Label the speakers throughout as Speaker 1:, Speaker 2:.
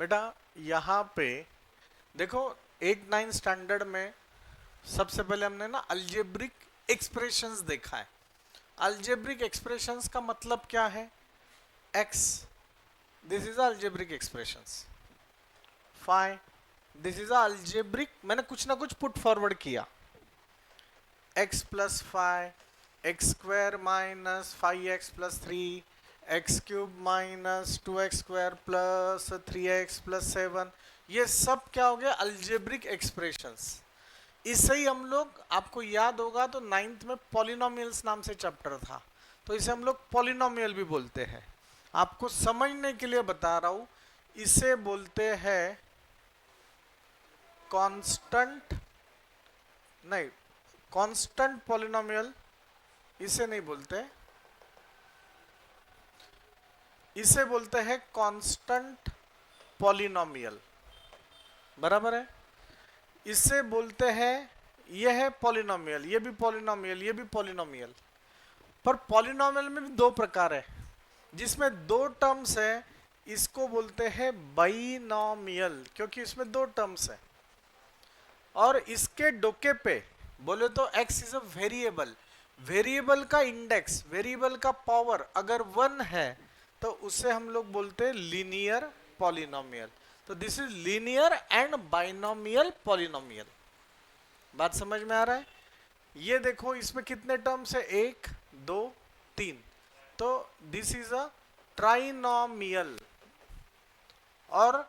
Speaker 1: बेटा यहाँ पे देखो 8-9 स्टैंडर्ड में सबसे पहले हमने ना अलजेब्रिक एक्सप्रेशंस देखा है। अलजेब्रिक एक्सप्रेशंस का मतलब क्या है? x, this is algebraic expressions. Phi, this is algebraic, मैंने कुछ ना कुछ पुट फॉरवर्ड किया। x plus phi, x square minus 5x plus 3, x cube minus 2x square plus 3x plus 7, ये सब क्या हो गया? Algebraic expressions. इसे ही हम लोग, आपको याद होगा तो 9th में पॉलिनोमियल्स नाम से चैप्टर था, तो इसे हम लोग पॉलिनोमियल भी बोलते हैं। आपको समझने के लिए बता रहा हूं, इसे बोलते हैं कांस्टेंट, नहीं कांस्टेंट पॉलिनोमियल इसे नहीं बोलते, इसे बोलते हैं कांस्टेंट पॉलिनोमियल, बराबर है। इसे बोलते हैं, यह है पॉलिनोमियल, ये भी पॉलिनोमियल, ये भी पॉलिनोमियल। पर पॉलिनोमियल में भी दो प्रकार है, जिसमें दो टर्म्स है, इसको बोलते हैं बाइनोमियल, क्योंकि इसमें दो टर्म्स है। और इसके डोके पे बोले तो x is a variable, variable का इंडेक्स, वेरिएबल का पावर अगर 1 है तो उसे हम लोग बोलते हैं लीनियर पॉलिनोमियल। तो this is linear and binomial polynomial. बात समझ में आ रहा है? ये देखो इसमें कितने टर्म्स है? 1 2 3, तो दिस इज अ ट्राइनोमियल। और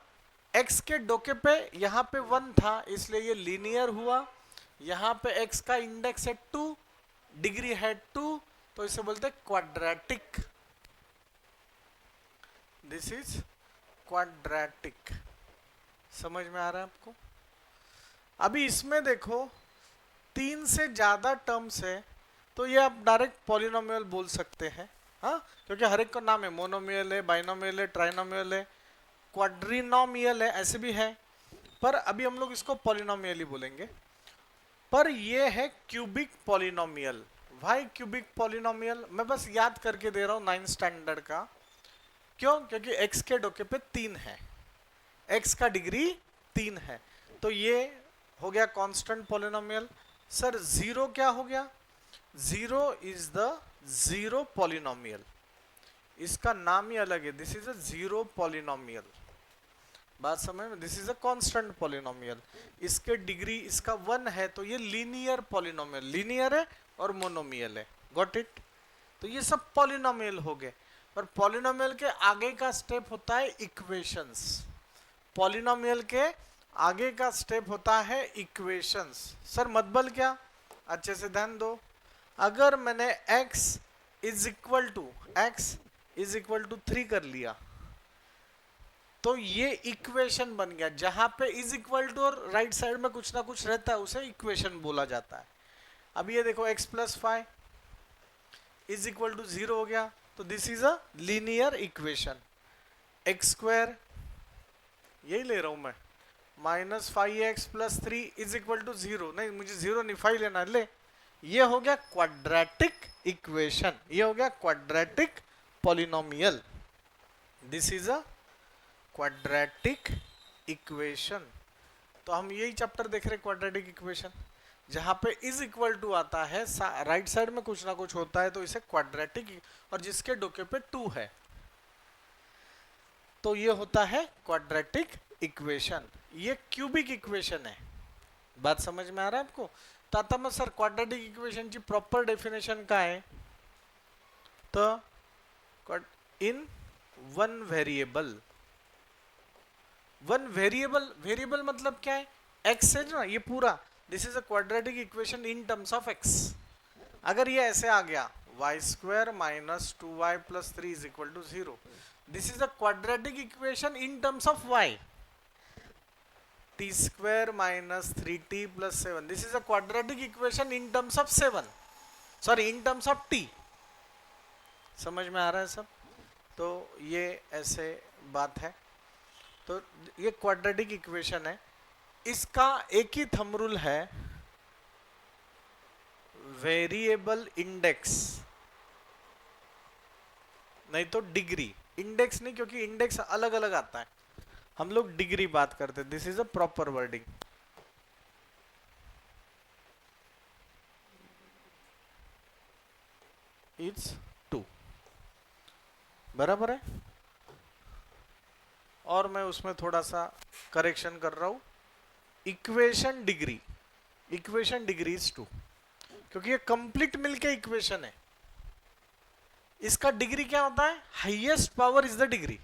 Speaker 1: x के डोके पे यहाँ पे 1 था इसलिए ये लीनियर हुआ। यहाँ पे x का इंडेक्स है 2, डिग्री है 2, तो इसे बोलते हैं क्वाड्रेटिक। This is quadratic. समझ में आ रहा है आपको? अभी इसमें देखो 3 से ज्यादा टर्म्स है, तो ये आप डायरेक्ट पॉलिनोमियल बोल सकते हैं, हाँ, क्योंकि हर एक का नाम है, मोनोमियल है, बाइनोमियल है, ट्राइनोमियल है, क्वाड्रिनोमियल है, ऐसे भी है। पर अभी हम लोग इसको पॉलिनोमियल ही बोलेंगे। पर ये है क्यूबिक पॉलिनोमियल। भाई क्यूबिक पॉलिनोमियल मैं बस याद करके दे रहा हूं 9th स्टैंडर्ड का। क्यों? क्योंकि x के डोके पे 3 है, x का डिग्री 3 है, तो ये हो गया कांस्टेंट पॉलिनोमियल। सर जीरो क्या हो गया? Zero is the zero polynomial, इसका नाम ही अलग है, this is a zero polynomial. बात समझ में? This is a constant polynomial, इसके डिग्री इसका 1 है, तो ये लीनियर पॉलिनोमियल, लीनियर है और मोनोमियल है। Got it? तो ये सब पॉलिनोमियल हो गए। पर पॉलिनोमियल के आगे का स्टेप होता है इक्वेशंस। पॉलिनोमियल के आगे का स्टेप होता है इक्वेशंस। सर मतलब क्या? अच्छे से ध्यान दो। अगर मैंने x इज इक्वल टू 3 कर लिया, तो ये इक्वेशन बन गया। जहां पे इज इक्वल टू और राइट साइड में कुछ ना कुछ रहता है उसे इक्वेशन बोला जाता है। अब ये देखो x plus 5 is equal to 0 हो गया, तो this is a linear equation. X square यही ले रहा हूं मैं, minus 5x plus 3 is equal to 0, नहीं मुझे 0 नहीं 5 लेना, ले। ये हो गया क्वाड्रेटिक इक्वेशन, ये हो गया quadratic polynomial. This is a quadratic equation. तो हम यही चैप्टर देख रहे हैं, क्वाड्रेटिक इक्वेशन। जहां पे इज इक्वल टू आता है, राइट साइड में कुछ ना कुछ होता है, तो इसे क्वाड्रेटिक, और जिसके डोके पे 2 है तो ये होता है क्वाड्रेटिक इक्वेशन। ये क्यूबिक इक्वेशन है। बात समझ में आ रहा है आपको? तो आता मग सर क्वाड्रेटिक इक्वेशनची प्रॉपर डेफिनेशन काय आहे? तर in one variable, one variable, variable मतलब क्या है? एक्स है ना, ये पूरा, this is a quadratic equation in terms of x. अगर ये ऐसे आ गया y square minus 2y plus 3 is equal to 0, this is a quadratic equation in terms of y। t square minus 3t plus 7, this is a quadratic equation in terms of 7, sorry in terms of t। समझ में आ रहा है सब? तो ये ऐसे बात है। तो ये क्वाड्रेटिक इक्वेशन है, इसका एक ही थंब रूल है, वेरिएबल इंडेक्स, नहीं तो डिग्री। इंडेक्स नहीं, क्योंकि इंडेक्स अलग अलग आता है, हम लोग डिग्री बात करते, this is a proper wording. It's 2, बराबर है। और मैं उसमें थोड़ा सा करेक्शन कर रहा हूं, equation degree, equation degree is 2, क्योंकि ये कंप्लीट मिलके इक्वेशन है। इसका डिग्री क्या होता है? Highest power is the degree,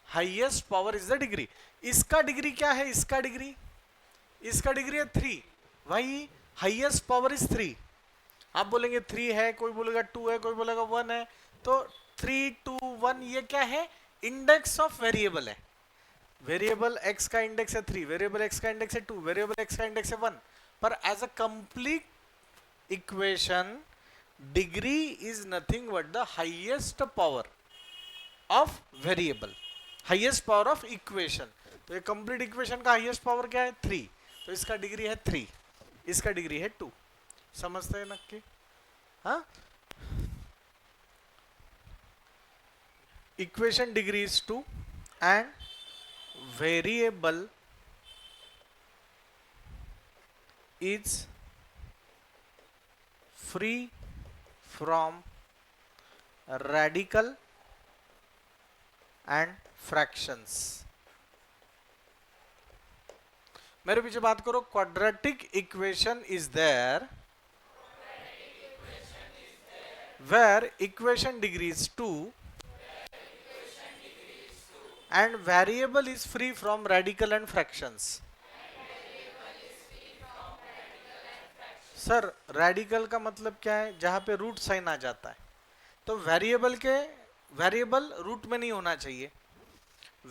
Speaker 1: highest power is the degree. इसका डिग्री क्या है? इसका डिग्री, इसका डिग्री है 3, भाई हाईएस्ट पावर इज 3। आप बोलेंगे 3 है, कोई बोलेगा 2 है, कोई बोलेगा 1 है, तो 3 2 1 ये क्या है? इंडेक्स ऑफ वेरिएबल है। वेरिएबल x का इंडेक्स है 3, वेरिएबल x का इंडेक्स है 2, वेरिएबल x का इंडेक्स है 1, पर as a complete equation degree is nothing but the highest power of variable, highest power of equation. तो ये कंप्लीट इक्वेशन का हाईएस्ट पावर क्या है? 3, तो इसका डिग्री है 3, इसका डिग्री है 2। समझते हैं नक्की? हाँ, equation degree is 2 and variable is free from radical and fractions। मेरे पीछे बात करो, quadratic equation is there where equation degree is 2 and variable is free from radical and fractions। Sir radical का मतलब क्या है? जहां पे रूट साइन आ जाता है। तो वेरिएबल के, वेरिएबल रूट में नहीं होना चाहिए।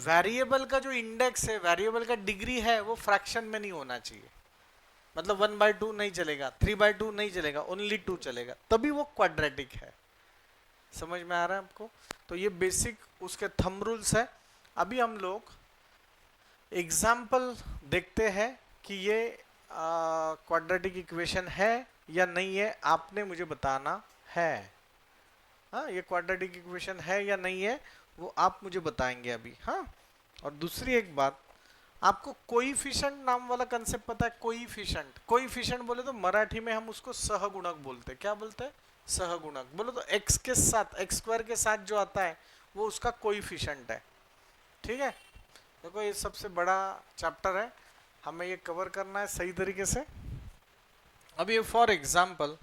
Speaker 1: वेरिएबल का जो इंडेक्स है, वेरिएबल का डिग्री है, वो फ्रैक्शन में नहीं होना चाहिए। मतलब 1/2 नहीं चलेगा, 3/2 नहीं चलेगा, ओनली 2 चलेगा, तभी वो क्वाड्रेटिक है। समझ में आ रहा है आपको? तो ये बेसिक उसके थंब रूल्स है। अभी हम लोग एग्जाम्पल देखते हैं कि ये क्वाड्रेटिक इक्वेशन है या नहीं है, आपने मुझे बताना है। हाँ, ये क्वाड्रेटिक इक्वेशन है या नहीं है वो आप मुझे बताएंगे अभी। हाँ, और दूसरी एक बात, आपको कोइफिशिएंट नाम वाला कंसेप्ट पता है? कोइफिशिएंट, कोइफिशिएंट बोले तो मराठी में हम उसको सहगुणक बोलते हैं। क्या बोलते हैं? सहगुणक। बोलो तो x के साथ, x स्क्वायर के साथ जो आता है वो उसका कोइफिशिएंट है। ठीक है, देखो ये सबसे बड़ा चैप्टर है, हमें ये कवर करना है सही तरीके से। अब ये फॉर एग्जाम्पल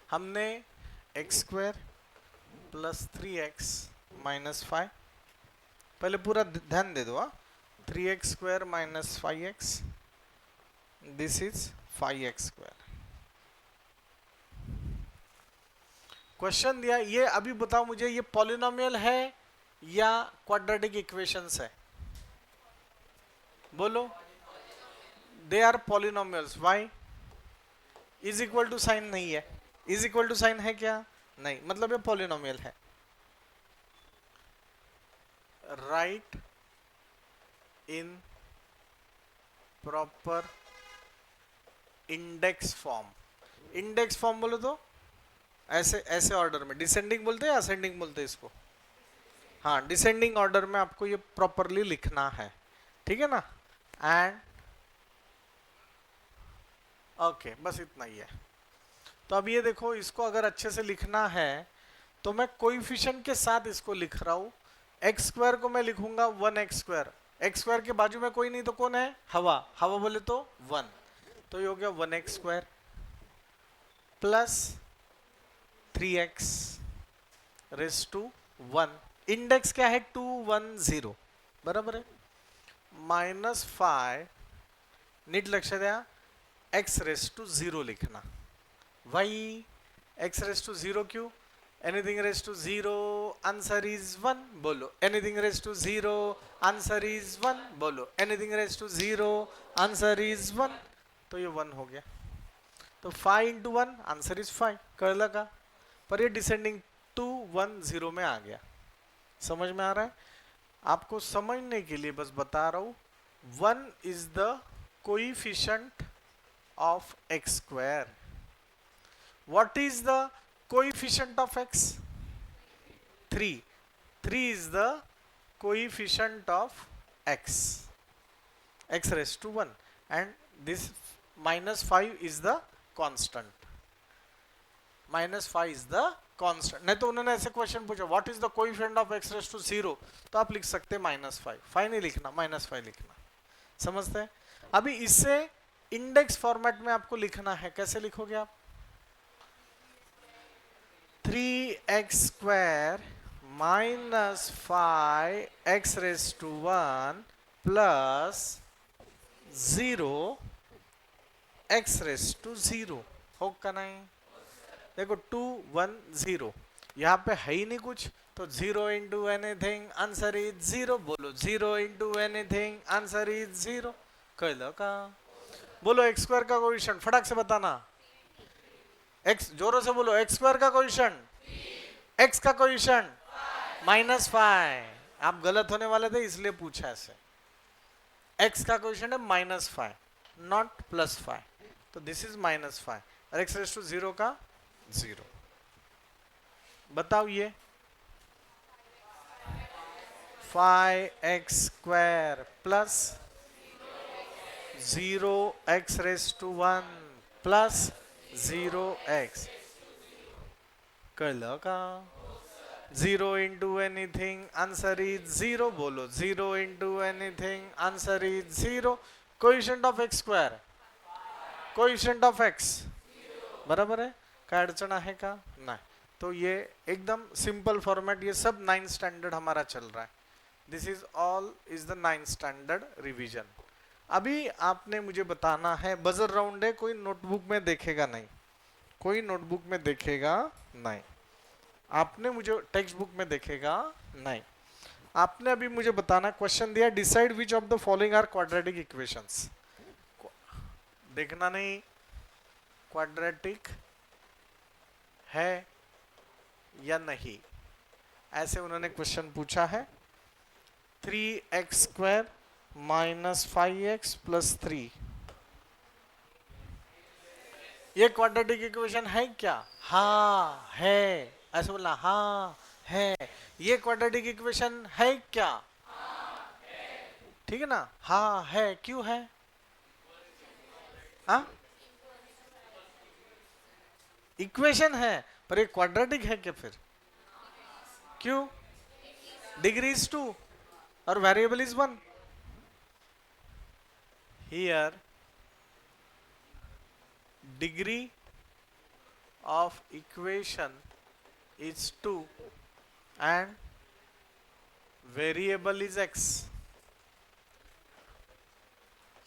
Speaker 1: हमने x square plus 3x minus 5, पहले पूरा ध्यान दे दो। 3x square minus 5x, this is 5x square. Question दिया, ये अभी बताओ मुझे, ये पॉलिनोमियल है या क्वाड्रेटिक इक्वेशंस है? बोलो। They are polynomials. Why? Is equal to sign नहीं है। इज इक्वल टू साइन है क्या? नहीं, मतलब ये पॉलिनोमियल है। Right in proper index form. Index form बोलो तो ऐसे ऐसे ऑर्डर में, डिसेंडिंग बोलते हैं या असेंडिंग बोलते हैं इसको? हाँ, डिसेंडिंग ऑर्डर में आपको ये प्रॉपरली लिखना है, ठीक है ना? एंड ओके, बस इतना ही है। तो अब ये देखो, इसको अगर अच्छे से लिखना है तो मैं कोइफिशिएंट के साथ इसको लिख रहा हूं। एक्स स्क्वायर को मैं लिखूंगा 1x स्क्वायर, एक्स स्क्वायर के बाजू में कोई नहीं तो कौन है? हवा। हवा बोले तो 1, तो ये हो गया 1x square plus 3x raise to 1, index क्या है? 2 1 0, बराबर है। माइनस 5, नीट लक्ष द्या, x रेस टू 0 लिखना। वाई x रेस टू 0 क्यों? Anything raise to 0 answer is 1, बोलो। Anything raise to 0 answer is 1, बोलो। Anything raise to 0 answer is 1, तो ये 1 हो गया। तो 5 इंटू 1 आंसर इज 5, कळलं का? पर ये डिसेंडिंग 2 1 0 में आ गया। समझ में आ रहा है? आपको समझने के लिए बस बता रहा हूं, 1 is the coefficient of x square. What is the coefficient of x 3. 3 is the coefficient of x raised to 1, and this minus 5 is the constant. -5 is the constant. नहीं तो उन्होंने ऐसे क्वेश्चन पूछा what is the coefficient of x raise to 0, तो आप लिख सकते -5. 5 नहीं लिखना, -5 लिखना. समझते हैं? अभी इसे इंडेक्स फॉर्मेट में आपको लिखना है. कैसे लिखोगे आप? 3x square minus 5x raise to 1 plus 0 x raise to 0. होगा नहीं? देखो 2 1 0, यहाँ पे है ही नहीं कुछ, तो 0 इंटू एनीथिंग आंसर इज 0. बोलो 0 इंटू एनीथिंग आंसर इज 0. कह लो का. बोलो x स्क्वायर का कोएफिशिएंट फटाक से बताना. x जोरों से बोलो. x स्क्वायर का कोएफिशिएंट, x का कोएफिशिएंट -5. आप गलत होने वाले थे इसलिए पूछा ऐसे. x का कोएफिशिएंट है -5 नॉट +5, तो दिस इज -5 और x रेज टू 0 का 0. बताओ ये 5x square plus 0x raise to 1 plus 0x. कर लो का. 0 इंटू एनीथिंग आंसर इज 0. बोलो 0 into anything answer is 0. Coefficient of x square, coefficient of x बराबर है. क्या अड़चन है का? नहीं. तो ये एकदम सिंपल फॉर्मेट. ये सब 9th स्टैंडर्ड हमारा चल रहा है. This is all is the 9th standard revision. अभी आपने मुझे बताना है, बजर राउंड है, कोई नोटबुक में देखेगा नहीं, कोई नोटबुक में देखेगा नहीं, आपने मुझे टेक्स्ट बुक में देखेगा नहीं. आपने अभी मुझे बताना, क्वेश्चन दिया decide which of the following are quadratic equations. देखना नहीं, क्वाड्रेटिक है या नहीं, ऐसे उन्होंने क्वेश्चन पूछा है. 3x square minus 5x plus 3, ये क्वाड्रेटिक इक्वेशन है क्या? हाँ है. ऐसे बोलना हाँ है. ये क्वाड्रेटिक इक्वेशन है क्या? ठीक है ना? हाँ है. क्यों है? हाँ इक्वेशन है पर ये क्वाड्रेटिक है क्या फिर? क्यों? डिग्री इज 2 और variable is 1. Here degree of equation is 2 and variable is x.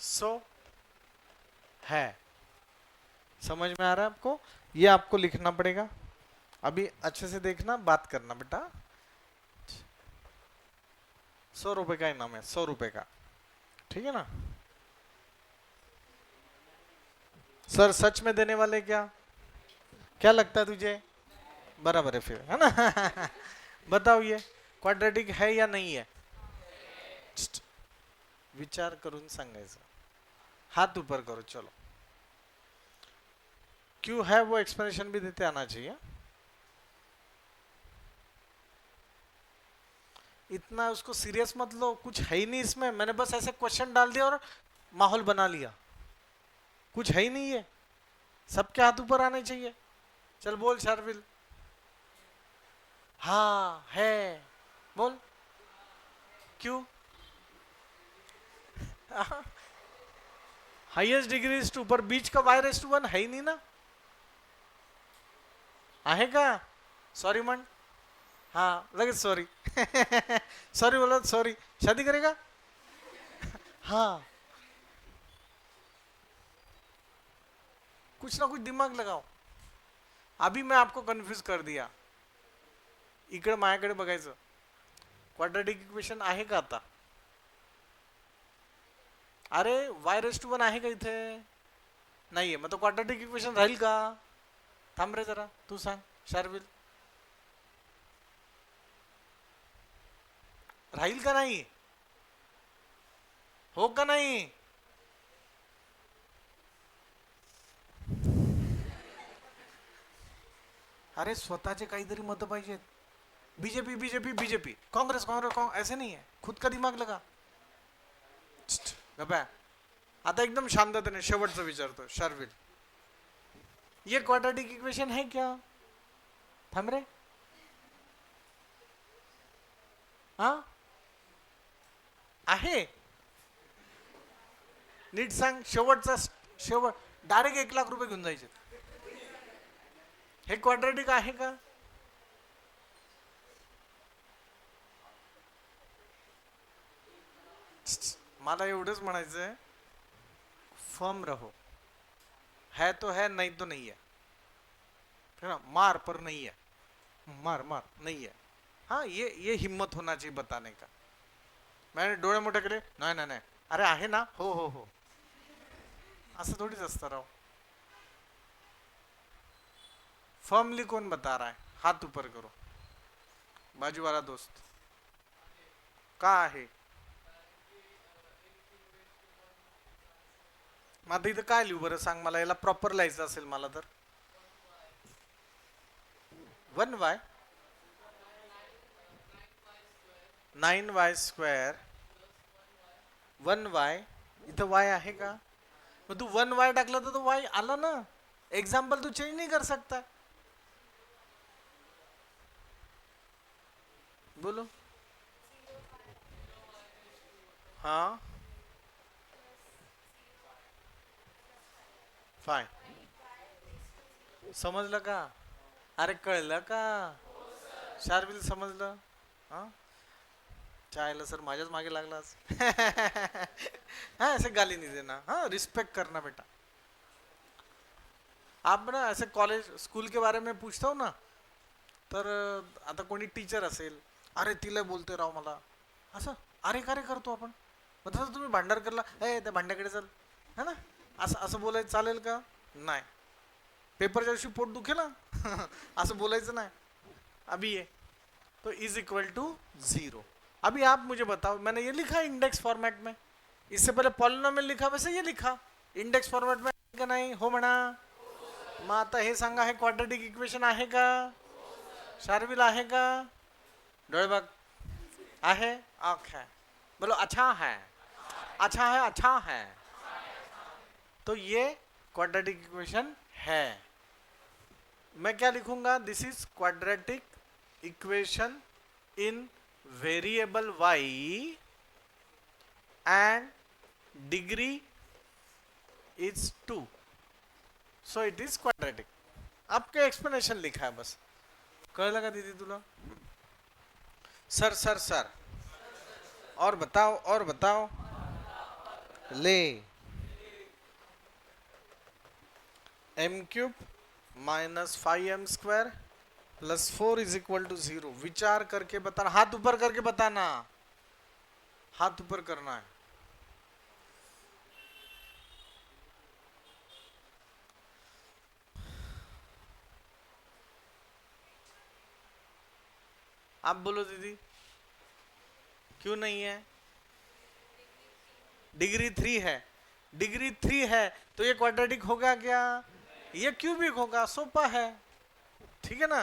Speaker 1: So है. समझ में आ रहा है आपको? ये आपको लिखना पड़ेगा. अभी अच्छे से देखना, बात करना बेटा. 100 रुपए का इनाम है, 100 रुपए का. ठीक है ना सर? सच में देने वाले क्या? क्या लगता है तुझे? बराबर है फिर, है ना? बताओ ये क्वाड्रेटिक है या नहीं है? विचार करून सांगायचं. हाथ ऊपर करो. चलो क्यों है वो एक्सप्लेनेशन भी देते आना चाहिए. इतना उसको सीरियस मत लो, कुछ है ही नहीं इसमें. मैंने बस ऐसे क्वेश्चन डाल दिया और माहौल बना लिया. कुछ है ही नहीं है. सबके हाथ ऊपर आने चाहिए. चल बोल शार्विल. हाँ है. बोल क्यों? हाईएस्ट डिग्री इज 2 पर बीच का y रेज़ टू 1 है ही नहीं ना. आहे का? सॉरी मन. हाँ लगेच सॉरी. सॉरी बोला. सॉरी. शादी करेगा? हाँ कुछ ना कुछ दिमाग लगाओ. अभी मैं आपको कन्फ्यूज कर दिया. इकडे माझ्याकडे बघायचं. क्वाड्रेटिक इक्वेशन आहे का आता? अरे y रेज़ टू 1 आहे का इथे? नाहीये. मग तो क्वाड्रेटिक इक्वेशन राहील का? थांब रे जरा, तू सांग शार्विल. राहील का नाही? हो का नाही? अरे स्वतःचे काहीतरी मत पाहिजेत. BJP BJP BJP, Congress Congress Congress, ऐसे नहीं है. खुद का दिमाग लगा. गप्पा. आता एकदम शांततेने शेवटचं विचारतो शार्विल. ये क्वाड्रेटिक इक्वेशन है क्या? थांब रे. हा आहे. नीट सांग. शेवटचा शेवट. डायरेक्ट 1,00,000 रुपये घेऊन जायचे. हे क्वाड्रेटिक आहे का? मला एवढंच म्हणायचंय, फर्म रहो. है तो है, नहीं तो नहीं है. ना, मार पर नहीं है. मार मार नहीं है. हाँ, ये हिम्मत होना चाहिए बताने का. मैंने डोळे मोठे केले. नाही नाही नाही, अरे आहे ना, हो हो हो. असं थोडीच असतं राव. फर्मली कौन बता रहा है? हाथ ऊपर करो. बाजू वाला दोस्त. का आहे? मग आता इथं काय लिहू बरं सांग मला. याला प्रॉपर लिहायचं असेल मला तर 1y 9y² 1y. इथं y आहे का? मग तू 1y टाकलं तर तो y आला ना. एग्जाम्पल तू चेंज नहीं कर सकता. बोलो. हाँ फाय. समजलं का? अरे कळलं का? शार्विल समजलं? हा चायला सर माझ्याच मागे लागलास. हाँ ऐसे गाली नहीं देना. हाँ रिस्पेक्ट करना बेटा. आप ना ऐसे कॉलेज स्कूल के बारे में पूछता हूँ ना, तर आता कोणी टीचर असेल, अरे तिला बोलते राव मला असं, अरे का रे करतो आपण. मग तसं तुम्ही भांडार करला, ए त्या भांड्याकडे चल, है ना, असं असं बोलायचं चालेल का? नाही. पेपरच्या दिवशी पोट दुखेल ना. असं बोलायचं नाही. अभी ये तो इज इक्वल टू 0. अभी आप मुझे बताओ, मैंने ये लिखा इंडेक्स फॉर्मेट में, इससे पहले पॉलिनोमियल लिखा वैसे ये लिखा इंडेक्स फॉर्मेट में का नाही? हो म्हणा. मग आता हे सांगा, हे क्वाड्रेटिक इक्वेशन आहे का? शार्विल आहे का? डोळे बघ. आहे. ओके. बोलो अच्छा है. अच्छा है. अच्छा है. तो ये क्वाड्रेटिक इक्वेशन है. मैं क्या लिखूंगा? This is quadratic equation in variable y and degree is 2, so it is quadratic. आपके एक्सप्लेनेशन लिखा है बस. कळलं का दीदी तुला? सर सर सर और बताओ और बताओ. ले m³ -5m² +4 is equal to 0. विचार करके बताना. हाथ ऊपर करके बताना. हाथ ऊपर करना है. आप बोलो दीदी. क्यों नहीं है? डिग्री 3 है. डिग्री 3 है तो ये क्वाड्रेटिक होगा क्या? ये क्यूबिक होगा. सोपा है. ठीक है ना.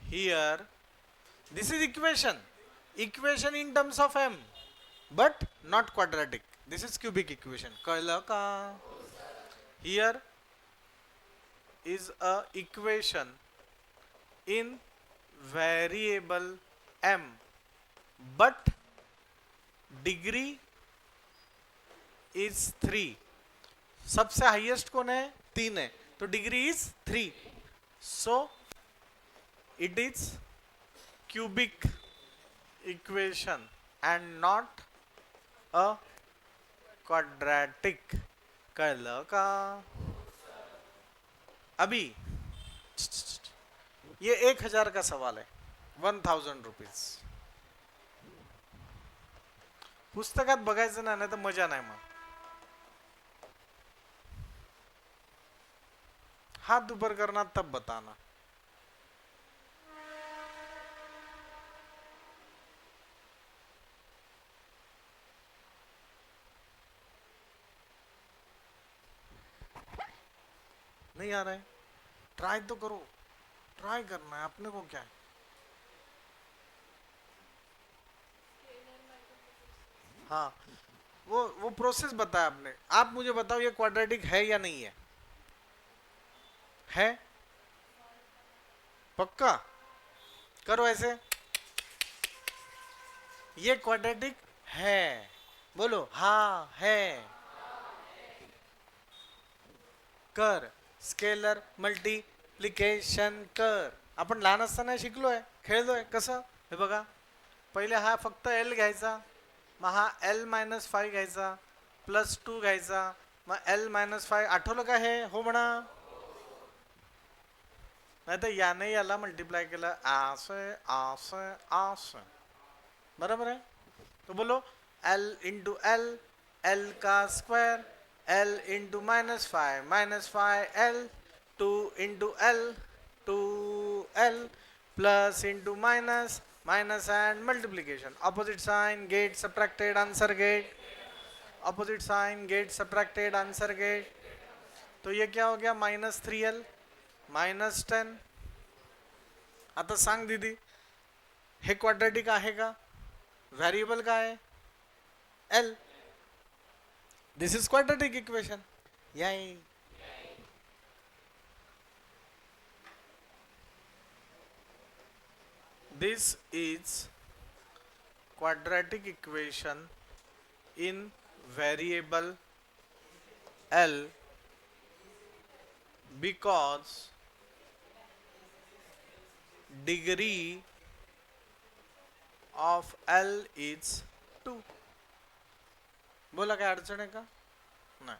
Speaker 1: Here this is equation. Equation in terms of m but not quadratic. This is cubic equation. कळलं का? Here is a equation in variable m but degree is 3. सबसे हाईएस्ट कौन है? 3 है, तो degree is 3. So it is cubic equation and not a quadratic. कळलं का? अभी ये 1,000 का सवाल है. 1,000 रुपीज. पुस्तकात बघायचं नाही तर मजा नाही. मग हाथ ऊपर करना तब बताना. नहीं आ रहा है? ट्राई तो करो. ट्राई करना है अपने को, क्या है? हाँ, वो प्रोसेस बताया आपने। आप मुझे बताओ ये क्वाड्रेटिक है या नहीं है? है? पक्का? करो ऐसे, ये क्वाड्रेटिक है। बोलो हाँ है। कर, स्केलर मल्टिप्लिकेशन कर. आपण लहान असताना शिकलोय, खेळलोय कसं. हे बघा, पहिले हा फक्त एल घ्यायचा, मग हा एल मायनस 5 घ्यायचा, +2 घ्यायचा, मग एल मायनस 5. आठवलं का हे? हो म्हणा. नाही तर याने याला मल्टिप्लाय केलं, असं असं असं. बराबर आहे. तो बोलो एल इंटू एल, एल का square, L into -5 -5 L, 2 into L, 2 L, plus into minus, minus and multiplication. Opposite sign get subtracted, answer get. Opposite sign get subtracted, answer get. तो ये क्या हो गया? -3l -10. आता सांग दीदी, हे क्वाड्रेटिक आहे का? व्हेरिएबल काय आहे? L. This is quadratic equation. Yay. This is quadratic equation in variable L because degree of L is 2. बोला काय अडचण आहे का? नाही.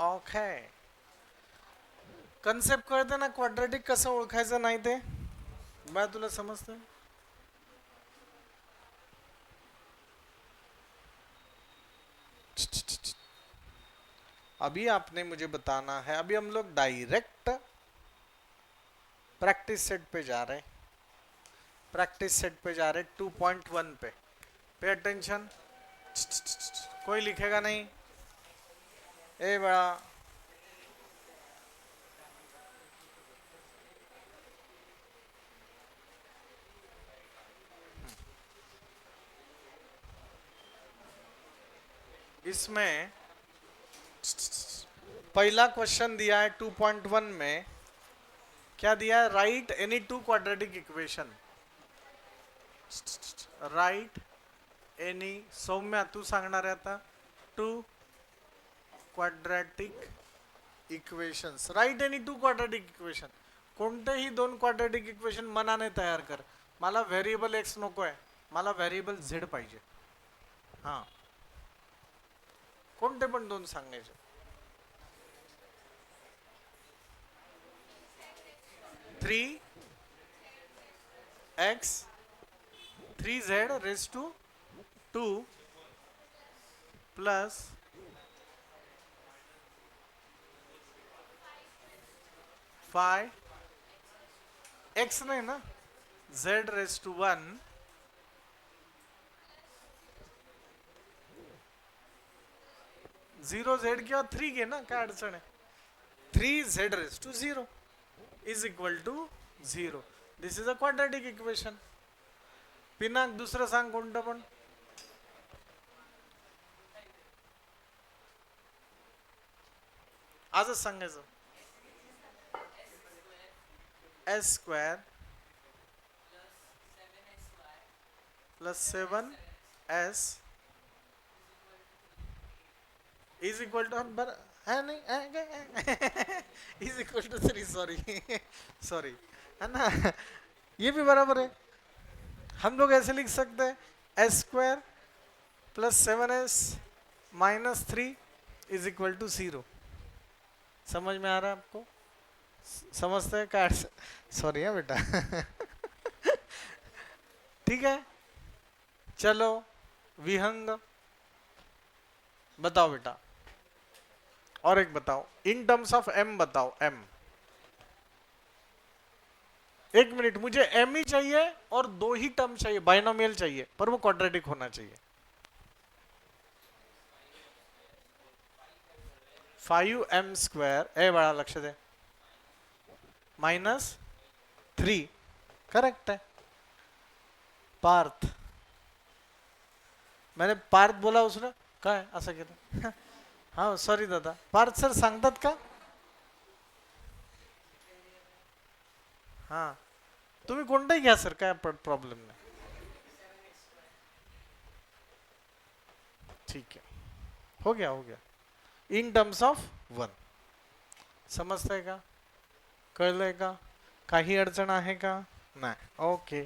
Speaker 1: ओके. कन्सेप्ट कळते ना क्वाड्रेटिक कसं ओळखायचं नाही ते? बा तुला समजतं? अभी आपने मुझे बताना है. अभी हम लोग डायरेक्ट प्रैक्टिस सेट पे जा रहे हैं. प्रैक्टिस सेट पे जा रहे 2.1 पे. Pay attention. कोई लिखेगा नहीं. ए बड़ा, इसमें पहला क्वेश्चन दिया है 2.1 में. क्या दिया है? Write any 2 quadratic equation. Write any. Saumya तू सांगणार आहे आता. 2 quadratic equations. Write any 2 quadratic equation. कोणतेही 2 क्वाड्रेटिक इक्वेशन मनाने तयार कर. मला व्हेरिएबल एक्स नको आहे, मला व्हेरिएबल झेड पाहिजे. हां, कोणते पण 2 सांगायचे. 3x 3z raised to 2 plus 5 x नहीं ना, z raised to 1 0 z किंवा 3 घे ना, काय अडचण आहे. 3z raised to 0 is equal to 0. This is a quadratic equation. Pinaka दुसरं सांग कोणतं पण. आजच सांगायचं. s square plus 7s is equal to, बर है नहीं, is equal to 3. Sorry sorry, है ना, ये भी बराबर है. हम लोग ऐसे लिख सकते हैं s square plus 7s -3 is equal to 0. समझ में आ रहा है आपको? समझते हैं क्या? सॉरी है बेटा. ठीक है, चलो विहंग बताओ बेटा. और एक बताओ, इन टर्म्स ऑफ m बताओ. m, 1 मिनट, मुझे m ही चाहिए और 2 ही टर्म चाहिए, बाइनोमियल चाहिए, पर वो क्वाड्रेटिक होना चाहिए. 5m स्क्वायर, ए बड़ा लक्ष्य दे, माइनस 3 करेक्ट है। पार्थ, मैंने पार्थ बोला उसने काय असं केलं हा सॉरी दादा, पार्थ सर सांगतात का? हा तुम्ही कोणताही घ्या सर, काय प्रॉब्लेम नाही, ठीक है, हो गया हो गया, इन टर्म्स ऑफ 1, समजतंय का, कळलंय का, काही अडचण आहे का, नाही, ओके.